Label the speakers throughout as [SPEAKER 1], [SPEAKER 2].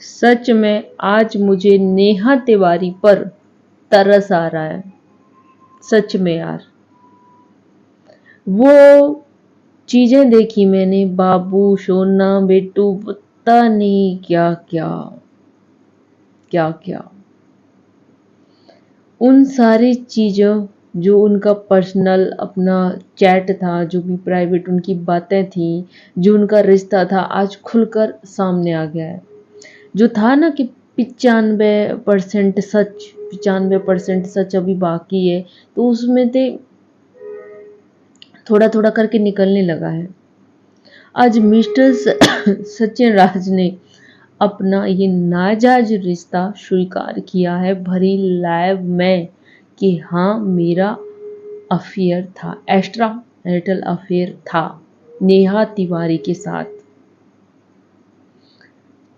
[SPEAKER 1] सच में आज मुझे नेहा तिवारी पर तरस आ रहा है। सच में यार, वो चीजें देखी मैंने, बाबू सोना बेटू, पता नहीं क्या क्या क्या क्या, उन सारी चीजों, जो उनका पर्सनल अपना चैट था, जो भी प्राइवेट उनकी बातें थी, जो उनका रिश्ता था, आज खुलकर सामने आ गया है। जो था ना कि 95% सच, 95% सच अभी बाकी है, तो उसमें से थोड़ा थोड़ा करके निकलने लगा है। आज मिस्टर सचिन राज ने अपना ये नाजायज रिश्ता स्वीकार किया है भरी लाइव में कि हाँ, मेरा अफेयर था, एक्स्ट्रा मैरिटल अफेयर था नेहा तिवारी के साथ।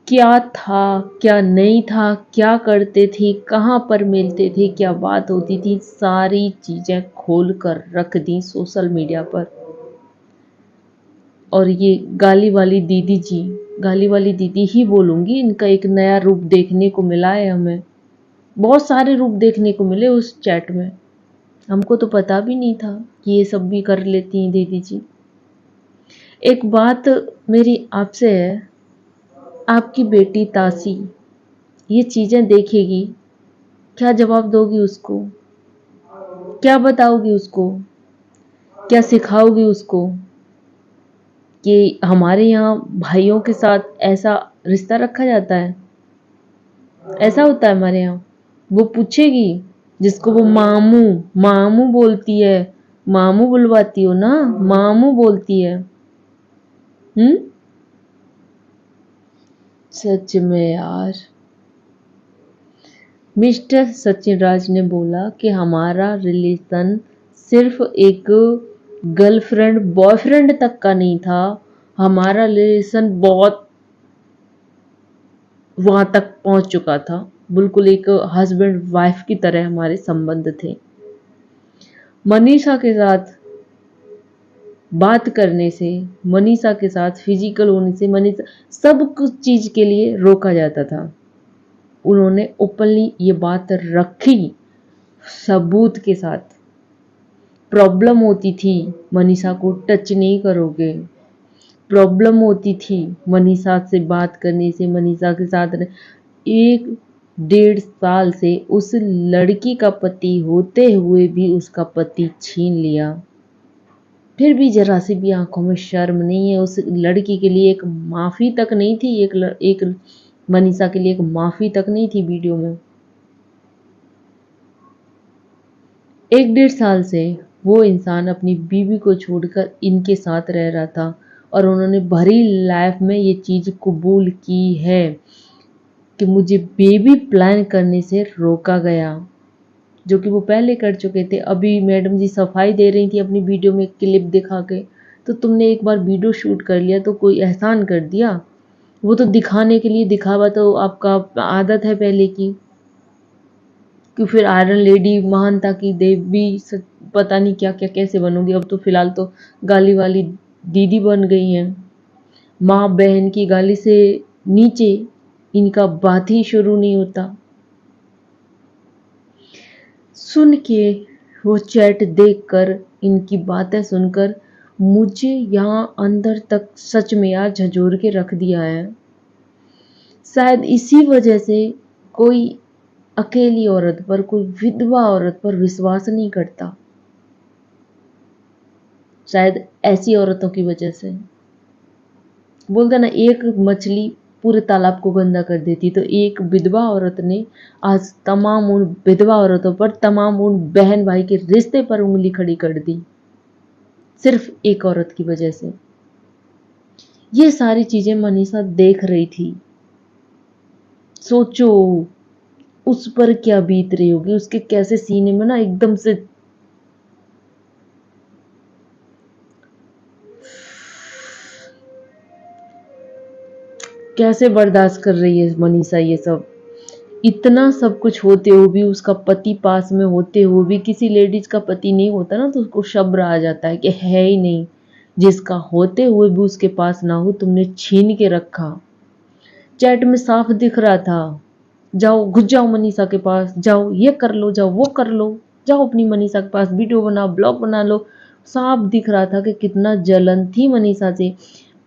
[SPEAKER 1] क्या था, क्या नहीं था, क्या करते थे, कहाँ पर मिलते थे, क्या बात होती थी, सारी चीजें खोल कर रख दी सोशल मीडिया पर। और ये गाली वाली दीदी जी, गाली वाली दीदी ही बोलूंगी, इनका एक नया रूप देखने को मिला है हमें। बहुत सारे रूप देखने को मिले उस चैट में, हमको तो पता भी नहीं था कि ये सब भी कर लेती हैं दीदी जी। एक बात मेरी आपसे है, आपकी बेटी तासी ये चीजें देखेगी, क्या जवाब दोगी उसको? क्या बताओगी उसको? क्या सिखाओगी उसको कि हमारे यहाँ भाइयों के साथ ऐसा रिश्ता रखा जाता है, ऐसा होता है हमारे यहाँ? वो पूछेगी, जिसको वो मामू मामू बोलती है, मामू बुलवाती हो ना, मामू बोलती है। सच में यार, मिस्टर सचिन राज ने बोला कि हमारा रिलेशन सिर्फ एक गर्लफ्रेंड बॉयफ्रेंड तक का नहीं था, हमारा रिलेशन बहुत वहां तक पहुंच चुका था, बिल्कुल एक हस्बैंड वाइफ की तरह हमारे संबंध थे। मनीषा के साथ बात करने से, मनीषा के साथ फिजिकल होने से, मनीषा सब कुछ चीज के लिए रोका जाता था। उन्होंने ओपनली ये बात रखी सबूत के साथ। प्रॉब्लम होती थी, मनीषा को टच नहीं करोगे, प्रॉब्लम होती थी मनीषा से बात करने से, मनीषा के साथ 1-1.5 साल से उस लड़की का पति होते हुए भी उसका पति छीन लिया, फिर भी जरा सी भी आंखों में शर्म नहीं है। उस लड़की के लिए एक माफी तक नहीं थी, एक मनीषा के लिए एक माफी तक नहीं थी वीडियो में। 1-1.5 साल से वो इंसान अपनी बीवी को छोड़कर इनके साथ रह रहा था, और उन्होंने भरी लाइफ में ये चीज कबूल की है कि मुझे बेबी प्लान करने से रोका गया, जो कि वो पहले कर चुके थे। अभी मैडम जी सफाई दे रही थी अपनी वीडियो में क्लिप दिखा के, तो तुमने एक बार वीडियो शूट कर लिया तो कोई एहसान कर दिया? वो तो दिखाने के लिए, दिखावा तो आपका आदत है पहले की, कि फिर आयरन लेडी महानता की देवी पता नहीं क्या क्या कैसे बनोगी। अब तो फिलहाल तो गाली वाली दीदी बन गई हैं। माँ बहन की गाली से नीचे इनका बात ही शुरू नहीं होता। सुन के, वो चैट देखकर, इनकी बातें सुनकर मुझे यहाँ अंदर तक सच में यार झंझोर के रख दिया है। शायद इसी वजह से कोई अकेली औरत पर, कोई विधवा औरत पर विश्वास नहीं करता, शायद ऐसी औरतों की वजह से। बोलते ना, एक मछली पूरे तालाब को गंदा कर देती, तो एक विधवा औरत ने आज तमाम उन विधवा औरतों पर, तमाम उन बहन भाई के रिश्ते पर उंगली खड़ी कर दी, सिर्फ एक औरत की वजह से। ये सारी चीजें मनीषा देख रही थी। सोचो उस पर क्या बीत रही होगी, उसके कैसे सीने में ना एकदम से कैसे बर्दाश्त कर रही है मनीषा ये सब। इतना सब कुछ होते हुए भी, उसका पति पास में होते हुए भी, किसी लेडीज का पति नहीं होता ना तो उसको शब्द आ जाता है कि है ही नहीं, जिसका होते हुए भी उसके पास ना हो, तुमने छीन के रखा। चैट में साफ दिख रहा था, जाओ घुस जाओ मनीषा के पास, जाओ ये कर लो, जाओ वो कर लो, जाओ अपनी मनीषा के पास वीडियो बनाओ, ब्लॉग बना लो। साफ दिख रहा था कि कितना जलन थी मनीषा से।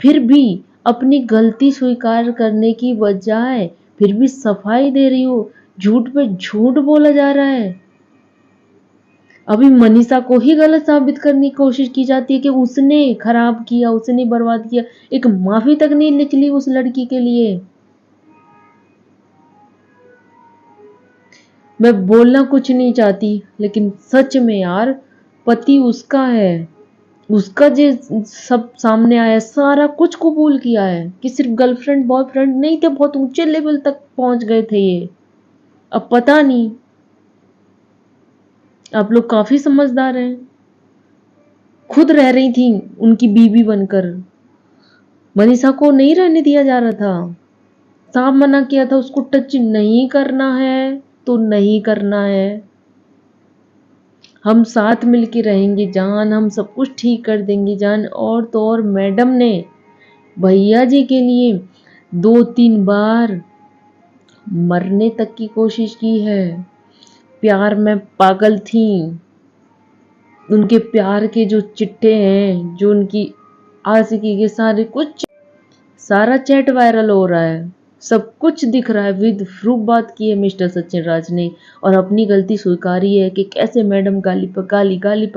[SPEAKER 1] फिर भी अपनी गलती स्वीकार करने की बजाय फिर भी सफाई दे रही हो, झूठ पे झूठ बोला जा रहा है। अभी मनीषा को ही गलत साबित करने की कोशिश की जाती है कि उसने खराब किया, उसने बर्बाद किया। एक माफी तक नहीं निकली उस लड़की के लिए। मैं बोलना कुछ नहीं चाहती, लेकिन सच में यार, पति उसका है, उसका जो सब सामने आया, सारा कुछ कबूल किया है कि सिर्फ गर्लफ्रेंड बॉयफ्रेंड नहीं थे, बहुत ऊंचे लेवल तक पहुंच गए थे ये। अब पता नहीं, आप लोग काफी समझदार हैं। खुद रह रही थी उनकी बीवी बनकर, मनीषा को नहीं रहने दिया जा रहा था। साफ मना किया था उसको टच नहीं करना है तो नहीं करना है, हम साथ मिलके रहेंगे जान, हम सब कुछ ठीक कर देंगे जान। और तो और मैडम ने भैया जी के लिए 2-3 बार मरने तक की कोशिश की है। प्यार में पागल थी, उनके प्यार के जो चिट्ठे हैं, जो उनकी आशिकी के सारे कुछ, सारा चैट वायरल हो रहा है, सब कुछ दिख रहा है, विद प्रूफ बात की है मिस्टर सचिन राज ने। और अपनी गलती स्वीकारी है कि कैसे मैडम गाली पर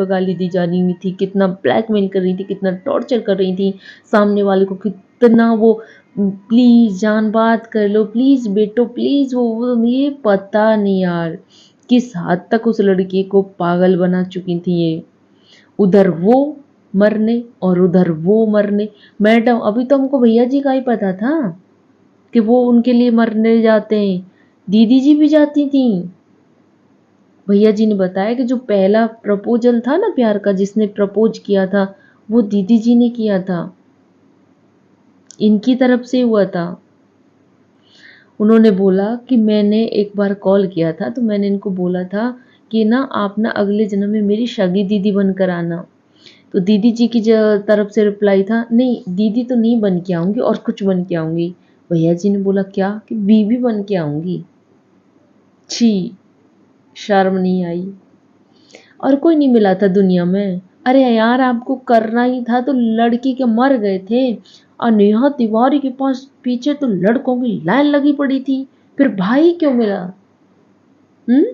[SPEAKER 1] गाली दी जा रही थी, कितना ब्लैकमेल कर रही थी, कितना टॉर्चर कर रही थी सामने वाले को, कितना वो प्लीज जान बात कर लो, प्लीज बेटो प्लीज, वो ये पता नहीं यार किस हद तक उस लड़की को पागल बना चुकी थी ये। उधर वो मरने और उधर वो मरने। मैडम, अभी तो हमको भैया जी का ही पता था कि वो उनके लिए मरने जाते हैं, दीदी जी भी जाती थी। भैया जी ने बताया कि जो पहला प्रपोजल था ना प्यार का, जिसने प्रपोज किया था, वो दीदी जी ने किया था, इनकी तरफ से हुआ था। उन्होंने बोला कि मैंने एक बार कॉल किया था तो मैंने इनको बोला था कि ना आप ना अगले जन्म में मेरी सगी दीदी बनकर आना। तो दीदी जी की तरफ से रिप्लाई था, नहीं दीदी तो नहीं बन के आऊंगी और कुछ बन के आऊंगी। भैया जी ने बोला क्या, कि बीवी बन के आऊंगी। छी, शर्म नहीं आई। और कोई नहीं मिला था दुनिया में। अरे यार, आपको करना ही था तो लड़की के मर गए थे, और नेहा तिवारी के पास पीछे तो लड़कों की लाइन लगी पड़ी थी, फिर भाई क्यों मिला? हम्म,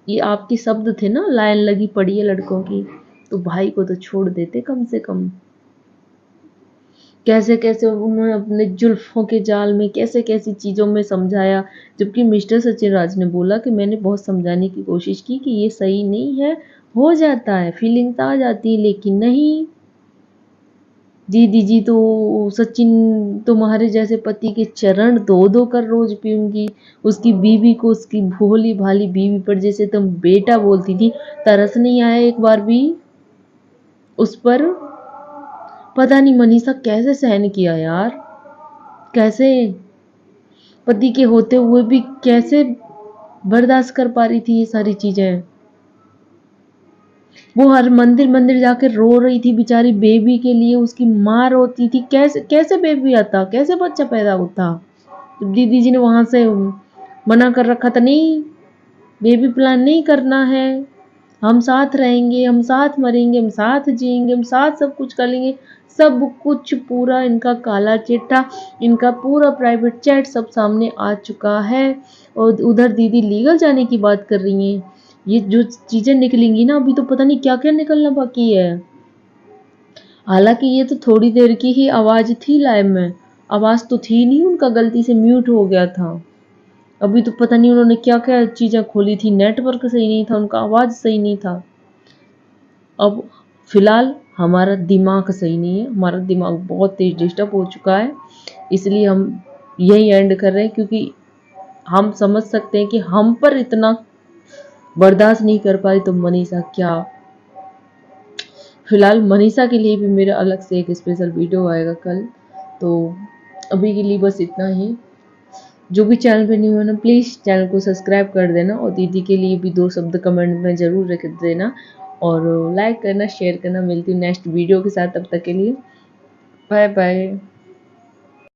[SPEAKER 1] ये आपके शब्द थे ना, लाइन लगी पड़ी है लड़कों की, तो भाई को तो छोड़ देते कम से कम। कैसे कैसे उन्होंने अपने जुल्फों के जाल में कैसे कैसी चीज़ों में समझाया, जबकि मिस्टर सचिन राज ने बोला कि मैंने बहुत समझाने की कोशिश की कि ये सही नहीं है, हो जाता है, फीलिंग्स आ जाती है, लेकिन नहीं। दीदी जी तो, सचिन तुम्हारे जैसे पति के चरण धो धो कर रोज पीऊंगी, उसकी बीवी को, उसकी भोली भाली बीवी पर जैसे तुम बेटा बोलती थी, तरस नहीं आया एक बार भी उस पर? पता नहीं मनीषा कैसे सहन किया यार, कैसे, पति के होते हुए भी कैसे बर्दाश्त कर पा रही थी ये सारी चीजें। वो हर मंदिर मंदिर जाकर रो रही थी बेचारी बेबी के लिए, उसकी माँ रोती थी, कैसे कैसे बेबी आता, कैसे बच्चा पैदा होता। दीदी जी ने वहां से मना कर रखा था, नहीं बेबी प्लान नहीं करना है, हम साथ रहेंगे, हम साथ मरेंगे, हम साथ जिएंगे, हम साथ सब कुछ कर लेंगे। सब कुछ पूरा इनका काला चिट्ठा, इनका पूरा प्राइवेट चैट सब सामने आ चुका है। और उधर दीदी लीगल जाने की बात कर रही हैं। ये जो चीजें निकलेंगी ना, अभी तो पता नहीं क्या क्या निकलना बाकी है। हालांकि ये तो थोड़ी देर की ही आवाज थी लाइव में, आवाज तो थी नहीं, उनका गलती से म्यूट हो गया था। अभी तो पता नहीं उन्होंने क्या क्या चीजें खोली थी, नेटवर्क सही नहीं था, उनका आवाज सही नहीं था। अब फिलहाल हमारा दिमाग सही नहीं है, हमारा दिमाग बहुत तेज डिस्टर्ब हो चुका है, इसलिए हम यही एंड कर रहे हैं, क्योंकि हम समझ सकते हैं कि हम पर इतना बर्दाश्त नहीं कर पाई तो मनीषा क्या। फिलहाल मनीषा के लिए भी मेरा अलग से एक स्पेशल वीडियो आएगा कल। तो अभी के लिए बस इतना ही। जो भी चैनल पे न्यू है ना, प्लीज़ चैनल को सब्सक्राइब कर देना, और दीदी के लिए भी 2 शब्द कमेंट में ज़रूर रख देना, और लाइक करना, शेयर करना। मिलती हूँ नेक्स्ट वीडियो के साथ, तब तक के लिए बाय बाय।